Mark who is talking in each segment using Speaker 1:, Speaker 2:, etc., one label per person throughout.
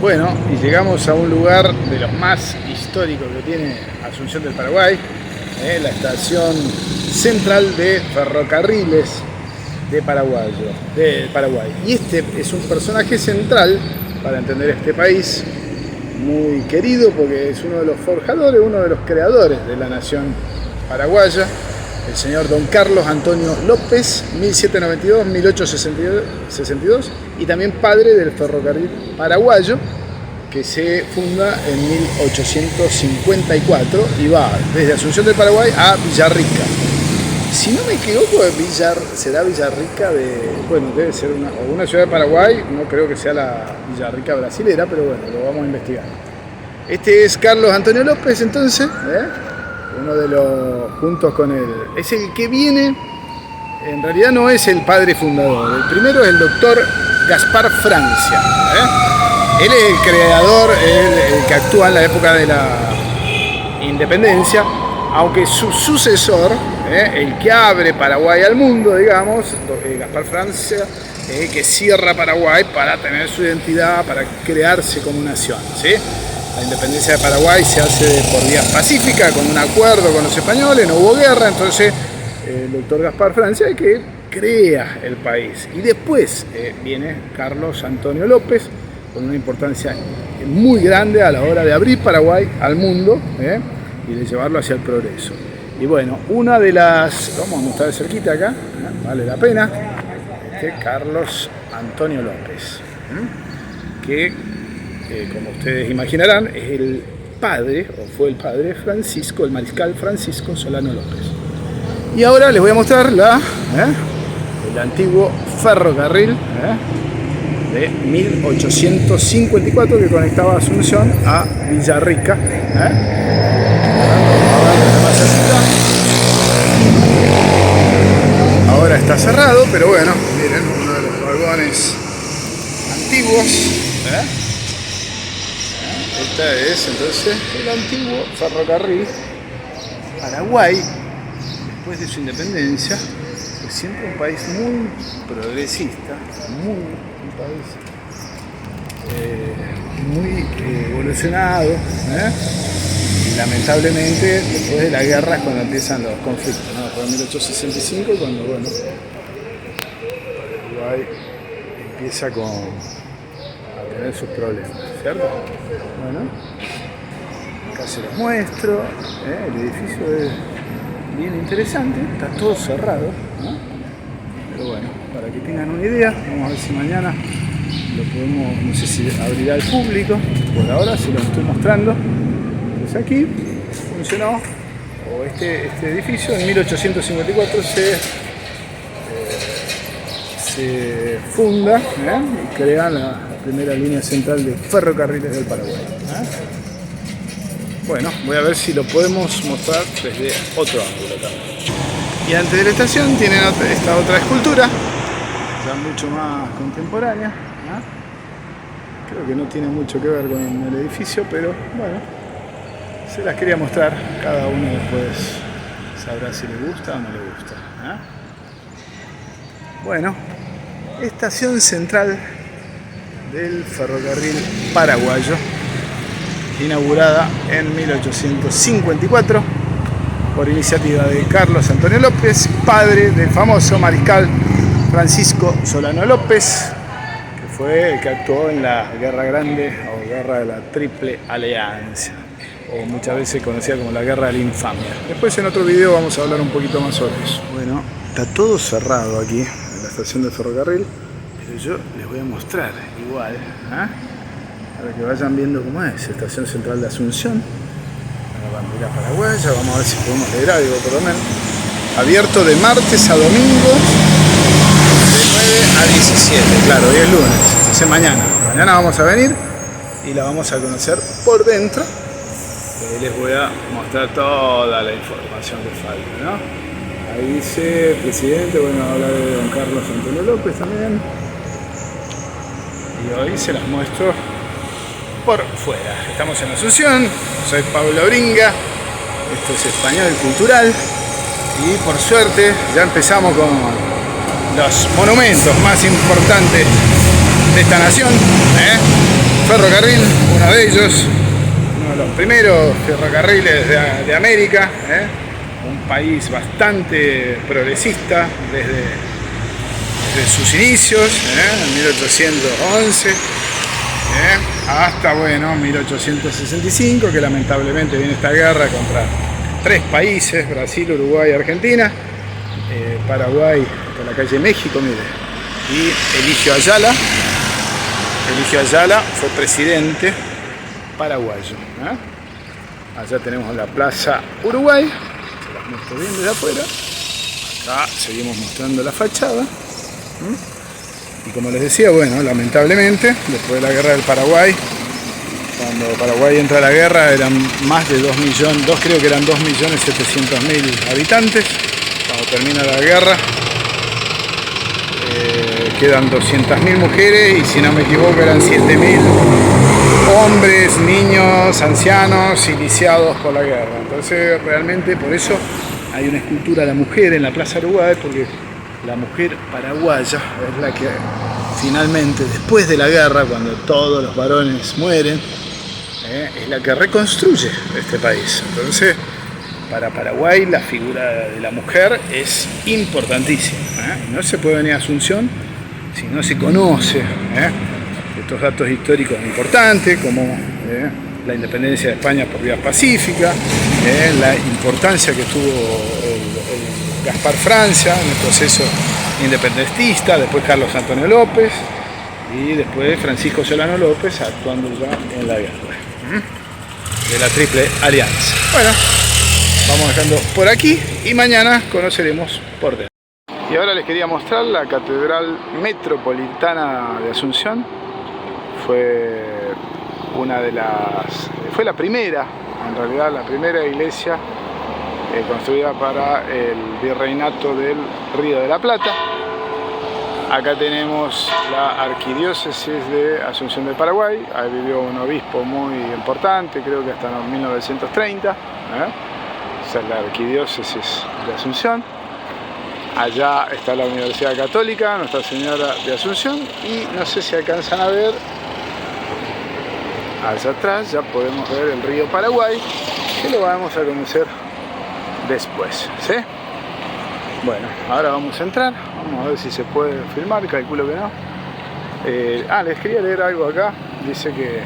Speaker 1: Bueno, y llegamos a un lugar de los más históricos que tiene Asunción del Paraguay, la estación central de ferrocarriles de Paraguay. Y este es un personaje central para entender este país, muy querido porque es uno de los forjadores, uno de los creadores de la nación paraguaya, el señor Don Carlos Antonio López, 1792-1862, y también padre del ferrocarril paraguayo, que se funda en 1854 y va desde Asunción del Paraguay a Villarrica. Si no me equivoco, será Villarrica debe ser una ciudad de Paraguay, no creo que sea la Villarrica brasilera, pero bueno, lo vamos a investigar. Este es Carlos Antonio López, entonces, uno de los, juntos con él, es el que viene, en realidad no es el padre fundador, el primero es el doctor Gaspar Francia. Él es el creador, el que actúa en la época de la independencia, aunque su sucesor, el que abre Paraguay al mundo, digamos, Gaspar Francia, que cierra Paraguay para tener su identidad, para crearse como nación, ¿sí? La independencia de Paraguay se hace por vías pacíficas, con un acuerdo con los españoles, no hubo guerra, entonces el doctor Gaspar Francia es que crea el país. Y después viene Carlos Antonio López, con una importancia muy grande a la hora de abrir Paraguay al mundo y de llevarlo hacia el progreso. Y bueno, una de las, vamos a mostrar de cerquita acá, vale la pena, Carlos Antonio López, que como ustedes imaginarán es el padre, o fue el padre de Francisco, el mariscal Francisco Solano López. Y ahora les voy a mostrar el antiguo ferrocarril de 1854 que conectaba Asunción a Villarrica. Ahora está cerrado, pero bueno, miren, uno de los vagones antiguos. Este es entonces el antiguo ferrocarril Paraguay, después de su independencia, fue siempre un país muy progresista, un país muy evolucionado, y lamentablemente después de la guerra es cuando empiezan los conflictos, ¿no? Fue en 1865 cuando Paraguay empieza a tener sus problemas, ¿cierto? Bueno, acá se los muestro, el edificio es bien interesante, está todo cerrado, ¿no? Pero bueno, para que tengan una idea, vamos a ver si mañana lo podemos, no sé si abrirá al público, por ahora se lo estoy mostrando. Entonces aquí funcionó, o este edificio en 1854 se funda y crea la primera línea central de ferrocarriles del Paraguay. Bueno, voy a ver si lo podemos mostrar desde otro ángulo también. Y antes de la estación tienen esta otra escultura, ya mucho más contemporánea. Creo que no tiene mucho que ver con el edificio, pero bueno, se las quería mostrar. Cada uno después sabrá si le gusta o no le gusta. Bueno, estación central del ferrocarril paraguayo, inaugurada en 1854 por iniciativa de Carlos Antonio López, padre del famoso mariscal Francisco Solano López, que fue el que actuó en la Guerra Grande o Guerra de la Triple Alianza, o muchas veces conocida como la Guerra de la Infamia. Después en otro video vamos a hablar un poquito más sobre eso. Bueno, está todo cerrado aquí en la estación del ferrocarril, pero yo les voy a mostrar igual, para que vayan viendo cómo es estación central de Asunción. La bandera paraguaya, vamos a ver si podemos leer algo por lo menos. Abierto de martes a domingo de 9 a 17, claro, hoy es lunes, entonces mañana vamos a venir y la vamos a conocer por dentro. Ahí les voy a mostrar toda la información que falta, ¿no? Ahí dice presidente, bueno, habla de don Carlos Antonio López también. Y hoy se las muestro por fuera. Estamos en Asunción, soy Pablo Bringa, esto es Español Cultural y por suerte ya empezamos con los monumentos más importantes de esta nación, ferrocarril, uno de ellos, uno de los primeros ferrocarriles de América, un país bastante progresista desde sus inicios, en 1811, hasta, bueno, 1865, que lamentablemente viene esta guerra contra 3 países, Brasil, Uruguay y Argentina, Paraguay por la calle México, mire, y Eligio Ayala. Eligio Ayala fue presidente paraguayo. Allá tenemos la Plaza Uruguay, se las muestro bien desde afuera. Acá seguimos mostrando la fachada. Y como les decía, bueno, lamentablemente, después de la guerra del Paraguay, cuando Paraguay entra a la guerra eran más de 2 millones, creo que eran 2.700.000 habitantes. Cuando termina la guerra, quedan 200.000 mujeres y, si no me equivoco, eran 7.000 hombres, niños, ancianos iniciados por la guerra. Entonces, realmente por eso hay una escultura de la mujer en la Plaza Uruguay, porque la mujer paraguaya es la que finalmente, después de la guerra, cuando todos los varones mueren, es la que reconstruye este país. Entonces, para Paraguay la figura de la mujer es importantísima. No se puede venir a Asunción si no se conoce estos datos históricos importantes, como la independencia de España por vías pacíficas, la importancia que tuvo el Gaspar Francia en el proceso independentista, después Carlos Antonio López y después Francisco Solano López actuando ya en la guerra de la Triple Alianza. Bueno, vamos dejando por aquí y mañana conoceremos por dentro. Y ahora les quería mostrar la Catedral Metropolitana de Asunción. Fue la primera, en realidad la primera iglesia construida para el virreinato del Río de la Plata. Acá tenemos la arquidiócesis de Asunción del Paraguay. Ahí vivió un obispo muy importante, creo que hasta 1930. Esa es la arquidiócesis de Asunción. Allá está la Universidad Católica, Nuestra Señora de Asunción, y no sé si alcanzan a ver, allá atrás ya podemos ver el río Paraguay, que lo vamos a conocer después, ¿sí? Bueno, ahora vamos a entrar, vamos a ver si se puede filmar, calculo que no. Les quería leer algo acá, dice que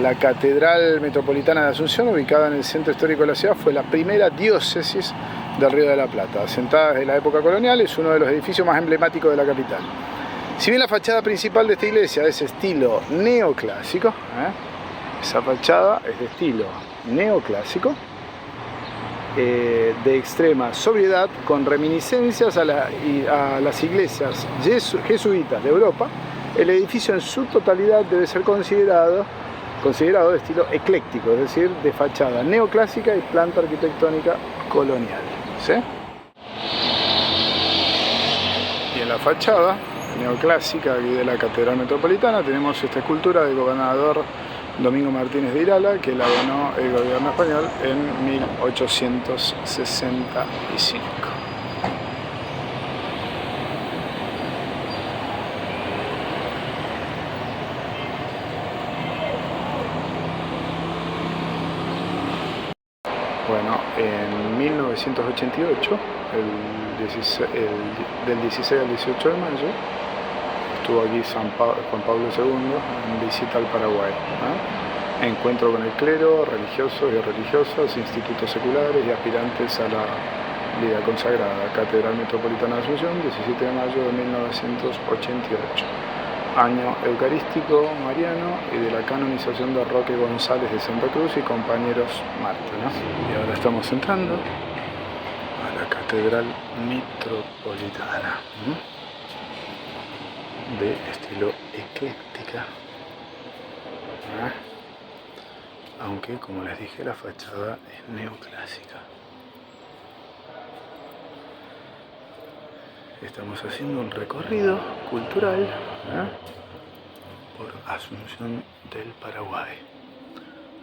Speaker 1: la Catedral Metropolitana de Asunción, ubicada en el centro histórico de la ciudad, fue la primera diócesis del Río de la Plata. Asentada desde la época colonial, es uno de los edificios más emblemáticos de la capital. Si bien la fachada principal de esta iglesia es estilo neoclásico, esa fachada es de estilo neoclásico, de extrema sobriedad, con reminiscencias a las iglesias jesuitas de Europa, el edificio en su totalidad debe ser considerado de estilo ecléctico, es decir, de fachada neoclásica y planta arquitectónica colonial. ¿Sí? Y en la fachada neoclásica de la Catedral Metropolitana tenemos esta escultura del gobernador Domingo Martínez de Irala, que la donó el gobierno español en 1865. Bueno, en 1988, del 16 al 18 de mayo, estuvo aquí Juan Pablo II en visita al Paraguay. Encuentro con el clero, religiosos y religiosas, institutos seculares y aspirantes a la vida consagrada. Catedral Metropolitana de Asunción, 17 de mayo de 1988. Año eucarístico mariano y de la canonización de Roque González de Santa Cruz y compañeros mártires. Y ahora estamos entrando a la Catedral Metropolitana, de estilo ecléctica, aunque, como les dije, la fachada es neoclásica. Estamos haciendo un recorrido cultural por Asunción del Paraguay,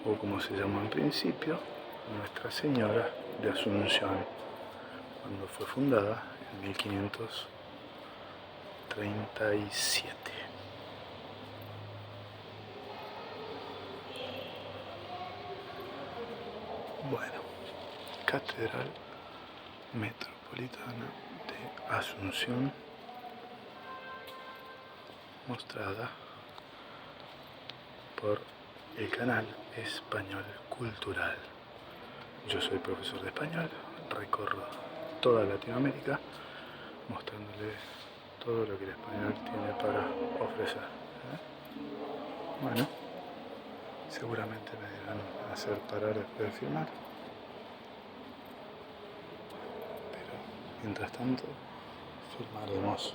Speaker 1: o como se llamó en principio, Nuestra Señora de Asunción, cuando fue fundada en 1537. Bueno, Catedral Metropolitana de Asunción, mostrada por el canal Español Cultural. Yo soy profesor de español, recorro toda Latinoamérica mostrándole todo lo que el español tiene para ofrecer. Bueno, seguramente me dirán hacer parar después de filmar, pero mientras tanto filmaremos.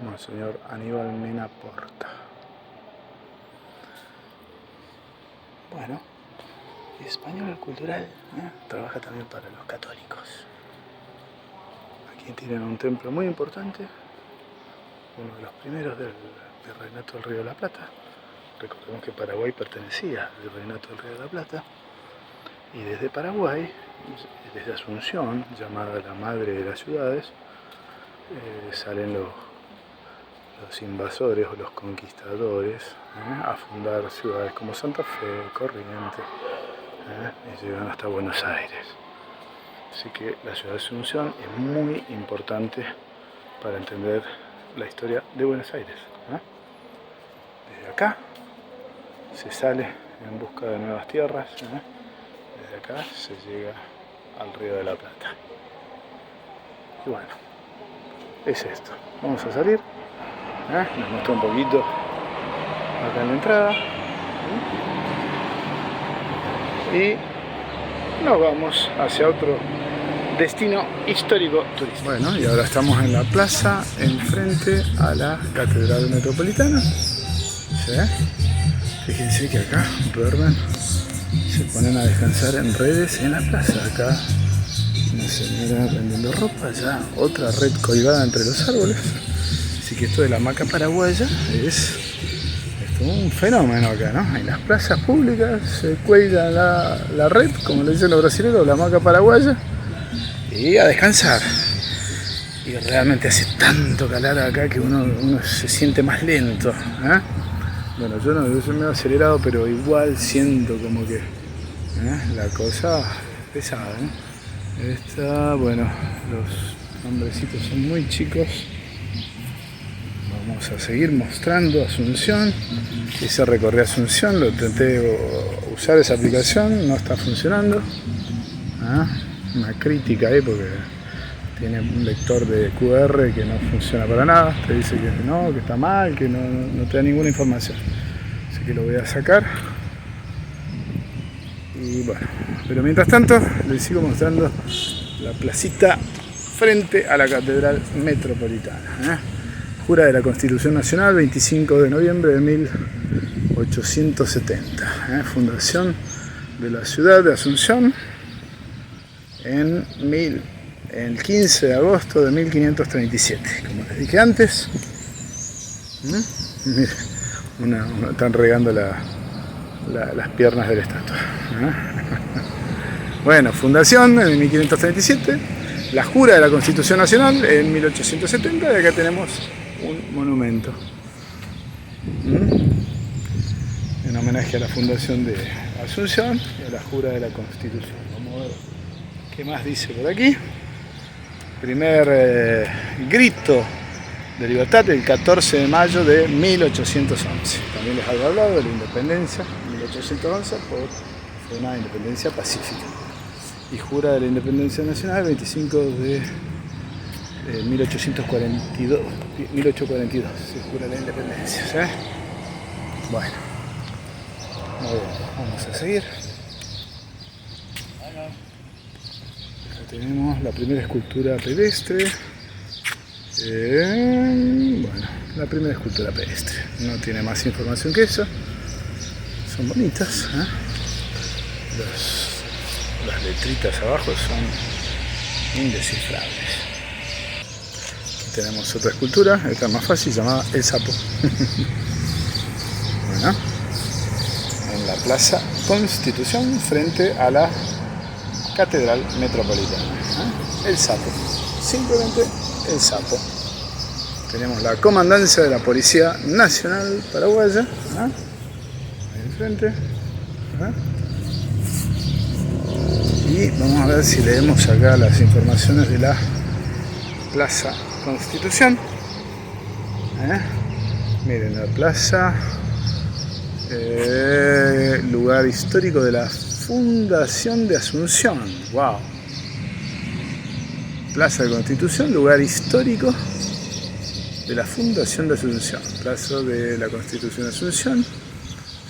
Speaker 1: Monseñor Aníbal Mena Porta. Bueno, Español Cultural trabaja también para los católicos. Aquí tienen un templo muy importante, uno de los primeros del Virreinato del Río de la Plata. Recordemos que Paraguay pertenecía al Virreinato del Río de la Plata, y desde Paraguay, desde Asunción, llamada la madre de las ciudades, salen los invasores o los conquistadores a fundar ciudades como Santa Fe, Corrientes, y llegan hasta Buenos Aires. Así que la ciudad de Asunción es muy importante para entender la historia de Buenos Aires. Desde acá se sale en busca de nuevas tierras, desde acá se llega al Río de la Plata. Y bueno, es esto. Vamos a salir. Les muestro un poquito acá en la entrada y nos vamos hacia otro destino histórico turístico. Bueno, y ahora estamos en la plaza enfrente a la Catedral Metropolitana. ¿Sí? Fíjense que acá duermen, se ponen a descansar en redes en la plaza. Acá una señora vendiendo ropa, allá otra red colgada entre los árboles. Así que esto de la hamaca paraguaya es un fenómeno acá, ¿no? En las plazas públicas se cuelga la red, como le dicen los brasileños, la hamaca paraguaya, y a descansar. Y realmente hace tanto calor acá que uno se siente más lento. Bueno, yo soy medio acelerado, pero igual siento como que la cosa pesada, ¿no? Bueno, los hombrecitos son muy chicos. Vamos a seguir mostrando Asunción. Quise recorrer Asunción, lo intenté usar esa aplicación, no está funcionando. Una crítica ahí porque tiene un lector de QR que no funciona para nada. Te dice que no, que está mal, que no te da ninguna información. Así que lo voy a sacar. Y bueno, pero mientras tanto les sigo mostrando la placita frente a la Catedral Metropolitana. Jura de la Constitución Nacional, 25 de noviembre de 1870. Fundación de la ciudad de Asunción en el 15 de agosto de 1537. Como les dije antes, miren, están regando las piernas de la estatua. Bueno, fundación en 1537, la jura de la Constitución Nacional en 1870, y acá tenemos un monumento en homenaje a la fundación de Asunción y a la jura de la Constitución. Vamos a ver qué más dice por aquí. Primer grito de libertad el 14 de mayo de 1811. También les había hablado de la independencia 1811 fue una independencia pacífica. Y jura de la independencia nacional 25 de 1842, se jura la independencia, ¿sabes? Bueno, vamos a seguir. Acá tenemos la primera escultura pedestre. Bueno, la primera escultura pedestre. No tiene más información que eso. Son bonitas, Las letritas abajo son indescifrables. Tenemos otra escultura, esta es más fácil, llamada El Sapo. Bueno, Plaza Constitución frente a la Catedral Metropolitana. El Sapo, simplemente el Sapo. Tenemos la comandancia de la Policía Nacional Paraguaya, ahí enfrente. Y vamos a ver si leemos acá las informaciones de la Plaza Constitución. Miren, la plaza, lugar histórico de la Fundación de Asunción. Wow. Plaza de Constitución, lugar histórico de la Fundación de Asunción. Plaza de la Constitución de Asunción.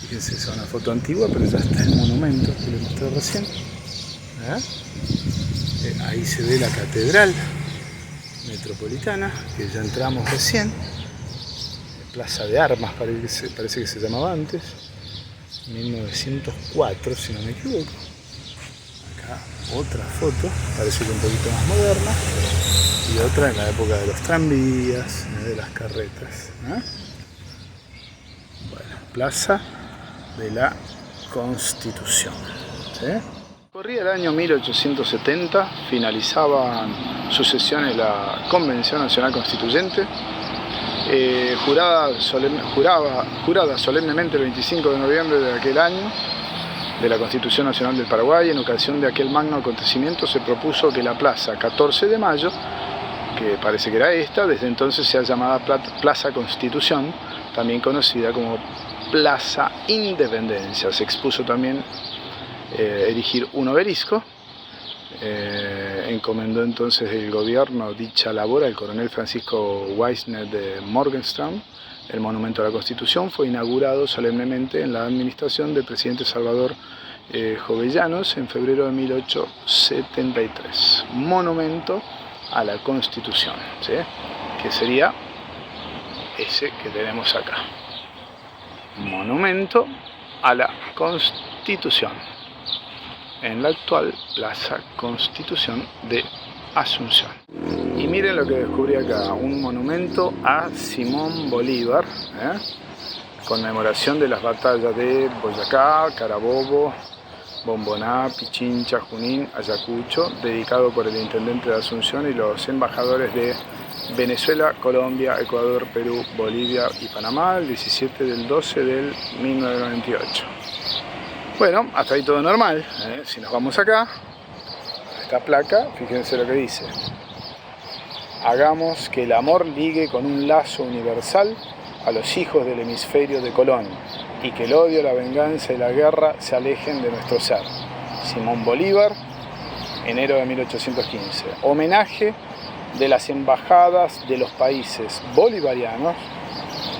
Speaker 1: Fíjense, es una foto antigua, pero ya está el monumento que les mostré recién. Ahí se ve la Catedral Metropolitana, que ya entramos recién. Plaza de Armas parece que se llamaba antes, 1904 si no me equivoco. Acá otra foto, parece que un poquito más moderna, y otra en la época de los tranvías, de las carretas. Bueno, Plaza de la Constitución. Corría el año 1870, finalizaban sus sesiones la Convención Nacional Constituyente, jurada solemnemente el 25 de noviembre de aquel año de la Constitución Nacional del Paraguay. En ocasión de aquel magno acontecimiento se propuso que la plaza 14 de mayo, que parece que era esta, desde entonces sea llamada Plaza Constitución, también conocida como Plaza Independencia. Se expuso también erigir un obelisco. Encomendó entonces el gobierno dicha labor al coronel Francisco Weissner de Morgenstern. El monumento a la Constitución fue inaugurado solemnemente en la administración del presidente Salvador Jovellanos en febrero de 1873. Monumento a la Constitución, ¿sí? Que sería ese que tenemos acá. Monumento a la Constitución, en la actual Plaza Constitución de Asunción. Y miren lo que descubrí acá, un monumento a Simón Bolívar, conmemoración de las batallas de Boyacá, Carabobo, Bomboná, Pichincha, Junín, Ayacucho, dedicado por el intendente de Asunción y los embajadores de Venezuela, Colombia, Ecuador, Perú, Bolivia y Panamá, el 17 del 12 del 1998. Bueno, hasta ahí todo normal. Si nos vamos acá, esta placa, fíjense lo que dice: hagamos que el amor ligue con un lazo universal a los hijos del hemisferio de Colón, y que el odio, la venganza y la guerra se alejen de nuestro ser. Simón Bolívar, enero de 1815. Homenaje de las embajadas de los países bolivarianos,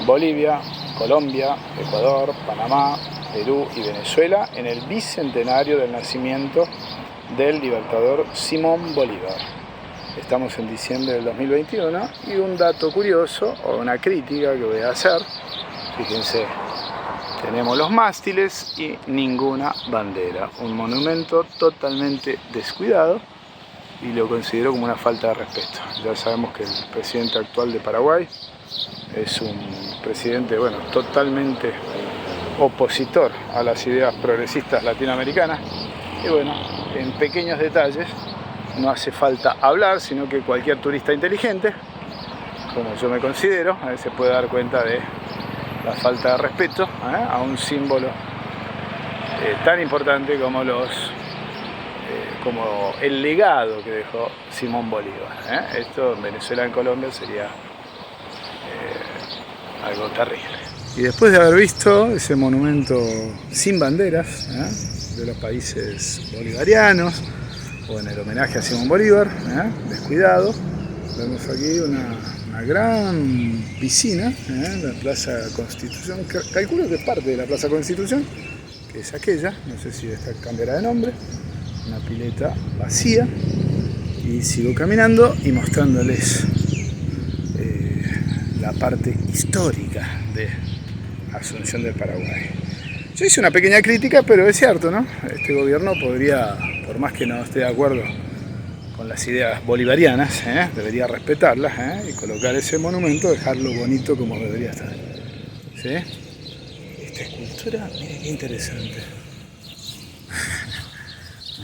Speaker 1: Bolivia, Colombia, Ecuador, Panamá, Perú y Venezuela, en el bicentenario del nacimiento del libertador Simón Bolívar. Estamos en diciembre del 2021 y un dato curioso, o una crítica que voy a hacer, fíjense, tenemos los mástiles y ninguna bandera, un monumento totalmente descuidado y lo considero como una falta de respeto. Ya sabemos que el presidente actual de Paraguay es un presidente, bueno, totalmente opositor a las ideas progresistas latinoamericanas, y bueno, en pequeños detalles no hace falta hablar, sino que cualquier turista inteligente, como yo me considero, se puede dar cuenta de la falta de respeto a un símbolo tan importante como como el legado que dejó Simón Bolívar. Esto en Venezuela, en Colombia, sería algo terrible. Y después de haber visto ese monumento sin banderas de los países bolivarianos, o en el homenaje a Simón Bolívar, descuidado, vemos aquí una gran piscina, la Plaza Constitución, calculo que es parte de la Plaza Constitución, que es aquella, no sé si esta cambiará de nombre, una pileta vacía, y sigo caminando y mostrándoles la parte histórica de Asunción del Paraguay. Yo hice una pequeña crítica, pero es cierto, ¿no? Este gobierno podría, por más que no esté de acuerdo con las ideas bolivarianas, debería respetarlas y colocar ese monumento, dejarlo bonito como debería estar. ¿Sí? esta escultura, miren qué interesante.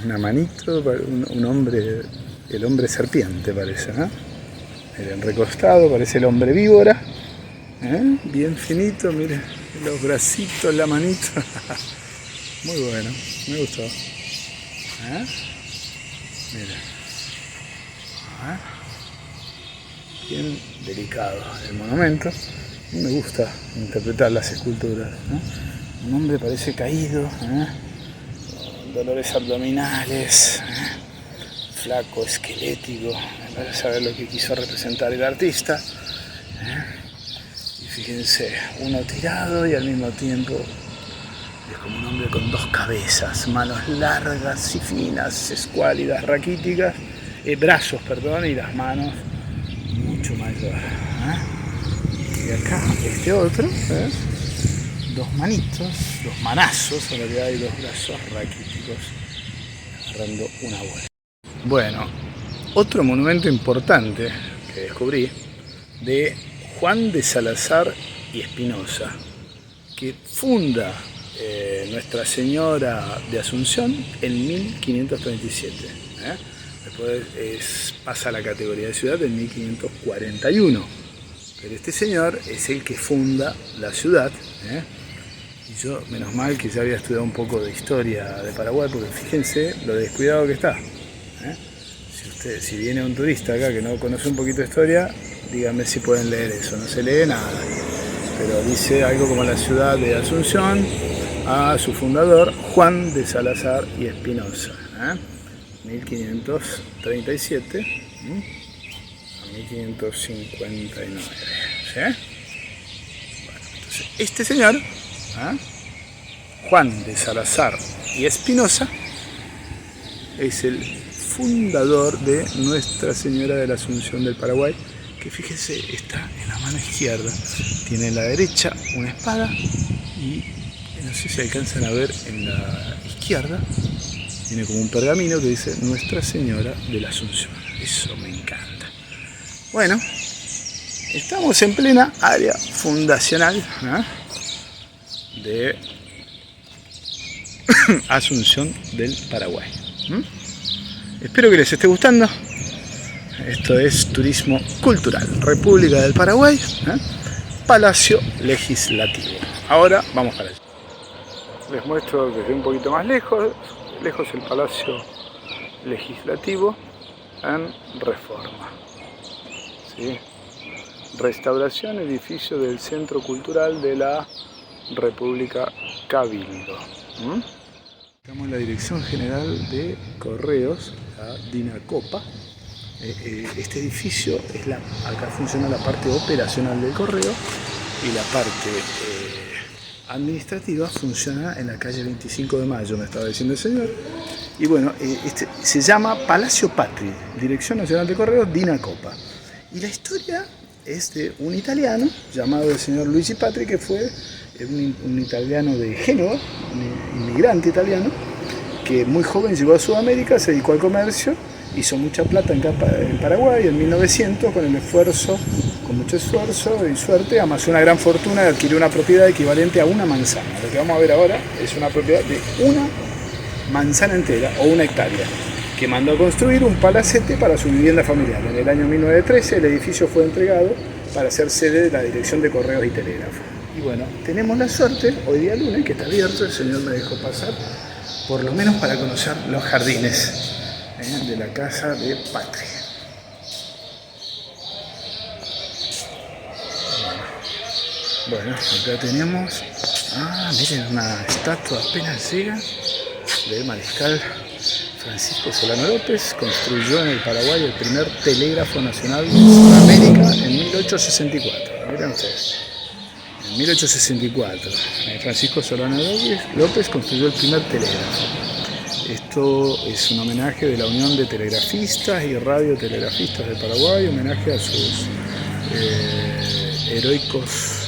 Speaker 1: Una manito, un hombre, el hombre serpiente parece, ¿no? Miren, recostado, parece el hombre víbora. Bien finito, miren, los bracitos, la manito. Muy bueno, me gustó. Mira. Bien delicado el monumento. Me gusta interpretar las esculturas, ¿no? Un hombre parece caído, con dolores abdominales, flaco, esquelético. Me parece saber lo que quiso representar el artista. Y fíjense, uno tirado y al mismo tiempo es como un hombre con dos cabezas, manos largas y finas, escuálidas, raquíticas, brazos, perdón, y las manos mucho mayor. Y acá este otro, dos manitos, dos manazos, en realidad hay dos brazos raquíticos agarrando una bola. Bueno, otro monumento importante que descubrí de Juan de Salazar y Espinosa, que funda Nuestra Señora de Asunción en 1537. Después pasa a la categoría de ciudad en 1541. Pero este señor es el que funda la ciudad. Y yo, menos mal que ya había estudiado un poco de historia de Paraguay, porque fíjense lo descuidado que está. Si viene un turista acá que no conoce un poquito de historia, díganme si pueden leer eso. No se lee nada. Pero dice algo como la ciudad de Asunción, a su fundador, Juan de Salazar y Espinosa. 1537 a 1559. ¿Sí? Bueno, entonces, este señor, Juan de Salazar y Espinosa, es el fundador de Nuestra Señora de la Asunción del Paraguay, que fíjese, está en la mano izquierda, tiene en la derecha una espada y no sé si alcanzan a ver en la izquierda, tiene como un pergamino que dice Nuestra Señora de la Asunción. Eso me encanta. Bueno, estamos en plena área fundacional de Asunción del Paraguay. Espero que les esté gustando. Esto es Turismo Cultural, República del Paraguay, Palacio Legislativo. Ahora vamos para allá. Les muestro desde un poquito más lejos el Palacio Legislativo en reforma. ¿Sí? Restauración, edificio del Centro Cultural de la República Cabildo. Estamos en la Dirección General de Correos, la Dinacopa. Este edificio, acá funciona la parte operacional del correo y la parte administrativa funciona en la calle 25 de Mayo, me estaba diciendo el señor. Y bueno, se llama Palacio Patri, Dirección Nacional de Correos, Dinacopa. Y la historia es de un italiano llamado el señor Luigi Patri, que fue un italiano de Génova, un inmigrante italiano, que muy joven llegó a Sudamérica, se dedicó al comercio, hizo mucha plata en Paraguay en 1900, con mucho esfuerzo y suerte, amasó una gran fortuna y adquirió una propiedad equivalente a una manzana. Lo que vamos a ver ahora es una propiedad de una manzana entera o una hectárea, que mandó a construir un palacete para su vivienda familiar. En el año 1913 el edificio fue entregado para ser sede de la Dirección de Correos y Telégrafo. Y bueno, tenemos la suerte, hoy día lunes, que está abierto, el señor me dejó pasar, por lo menos para conocer los jardines de la casa de Patri. Bueno, acá tenemos, miren, una estatua apenas llega del mariscal Francisco Solano López. Construyó en el Paraguay el primer telégrafo nacional de Sudamérica en 1864. Miren ustedes, en 1864 Francisco Solano López construyó el primer telégrafo. Esto es un homenaje de la Unión de Telegrafistas y Radiotelegrafistas de Paraguay, homenaje a sus heroicos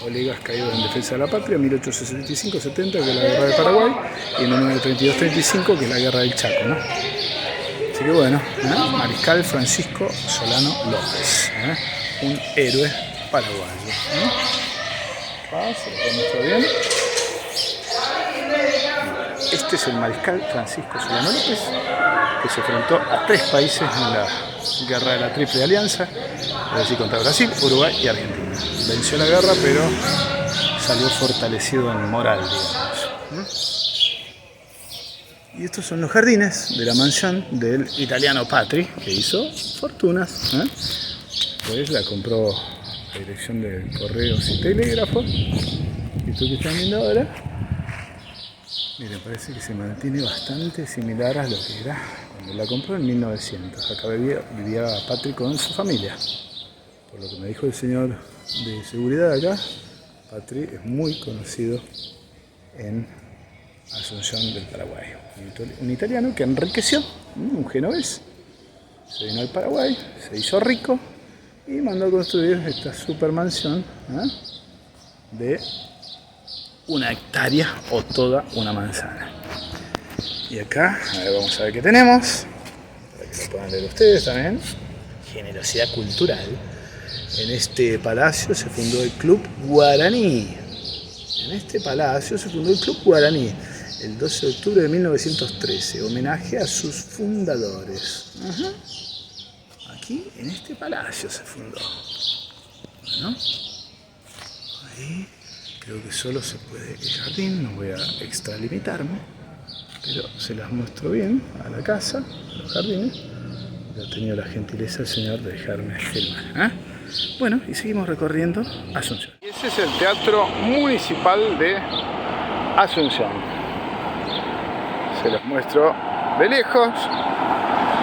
Speaker 1: colegas caídos en defensa de la patria, en 1865-70, que es la Guerra de Paraguay, y en 1932-35, que es la Guerra del Chaco, ¿no? Así que bueno, Mariscal Francisco Solano López, un héroe paraguayo. acá, se lo muestro bien. Este es el mariscal Francisco Solano López, que se enfrentó a 3 países en la guerra de la Triple Alianza, es decir, contra Brasil, Uruguay y Argentina. Venció la guerra, pero salió fortalecido en moral, digamos. Y estos son los jardines de la mansión del italiano Patri, que hizo fortunas. Pues la compró la dirección de correos y telégrafos. Y esto que están viendo ahora, miren, parece que se mantiene bastante similar a lo que era cuando la compró en 1900. Acá vivía Patri con su familia. Por lo que me dijo el señor de seguridad acá, Patri es muy conocido en Asunción del Paraguay. Un italiano que enriqueció, un genovés. Se vino al Paraguay, se hizo rico y mandó a construir esta supermansión de 1 hectárea o toda una manzana. Y acá, a ver, vamos a ver qué tenemos, para que lo puedan leer ustedes también. Generosidad cultural. En este palacio se fundó el Club Guaraní. El 12 de octubre de 1913, homenaje a sus fundadores. Aquí, en este palacio se fundó. Bueno, ahí creo que solo se puede el jardín, no voy a extralimitarme, pero se las muestro bien a la casa, a los jardines. Ha tenido la gentileza el señor de dejarme filmar. Bueno, y seguimos recorriendo Asunción. Y ese es el Teatro Municipal de Asunción. Se los muestro de lejos,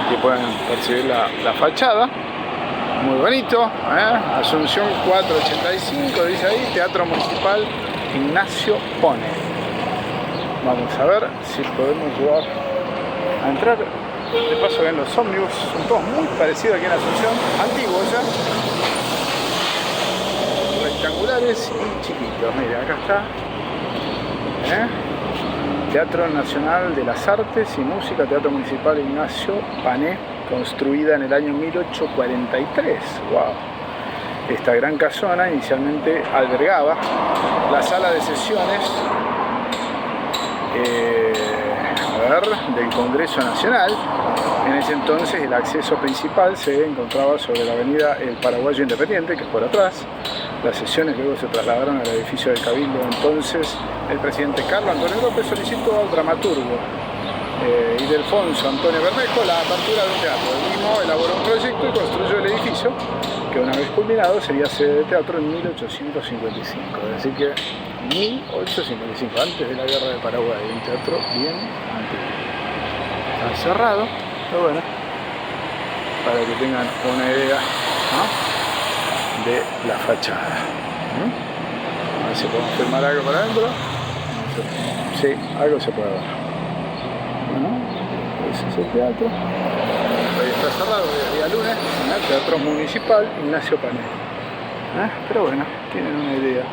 Speaker 1: que pueden percibir la fachada. Muy bonito, Asunción 485, dice ahí, Teatro Municipal Ignacio Pone. Vamos a ver si podemos llegar a entrar. De paso ven los ómnibus, son todos muy parecidos aquí en Asunción, antiguos ya. Rectangulares y chiquitos, mire, acá está. Teatro Nacional de las Artes y Música, Teatro Municipal Ignacio Pané, construida en el año 1843. ¡Wow! Esta gran casona inicialmente albergaba la sala de sesiones del Congreso Nacional. En ese entonces el acceso principal se encontraba sobre la avenida El Paraguayo Independiente, que es por atrás. Las sesiones luego se trasladaron al edificio del Cabildo. Entonces el presidente Carlos Antonio López solicitó al dramaturgo Ildefonso Antonio Bermejo la apertura de un teatro. Él mismo elaboró un proyecto y construyó el edificio, que una vez culminado sería sede de teatro en 1855. Es decir que 1855, antes de la guerra de Paraguay, un teatro bien antiguo. Está cerrado, pero bueno, para que tengan una idea, de la fachada. A ver si podemos filmar algo para adentro. Sí, algo se puede ver. Bueno, ese es el teatro. Hoy está cerrado, hoy es día lunes. Teatro Municipal Ignacio Pané. Pero bueno, tienen una idea.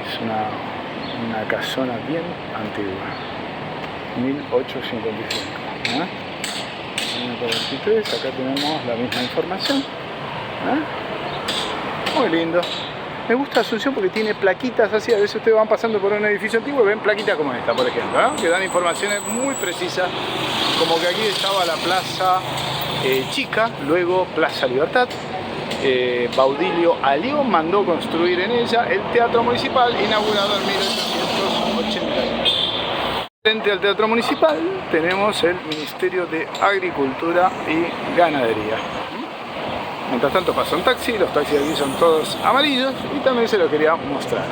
Speaker 1: Es una casona bien antigua. 1855. 1943, acá tenemos la misma información. Muy lindo. Me gusta Asunción porque tiene plaquitas así. A veces ustedes van pasando por un edificio antiguo y ven plaquitas como esta, por ejemplo, que dan informaciones muy precisas, como que aquí estaba la Plaza Chica, luego Plaza Libertad. Baudilio Alió mandó construir en ella el Teatro Municipal, inaugurado en 1881. Frente al Teatro Municipal tenemos el Ministerio de Agricultura y Ganadería. Mientras tanto pasa un taxi, los taxis aquí son todos amarillos y también se lo quería mostrar.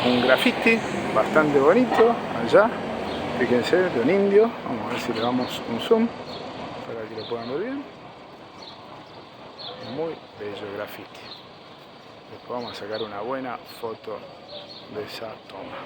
Speaker 1: Un graffiti bastante bonito allá, fíjense, de un indio. Vamos a ver si le damos un zoom para que lo puedan ver bien. Muy bello graffiti. Después vamos a sacar una buena foto de esa toma.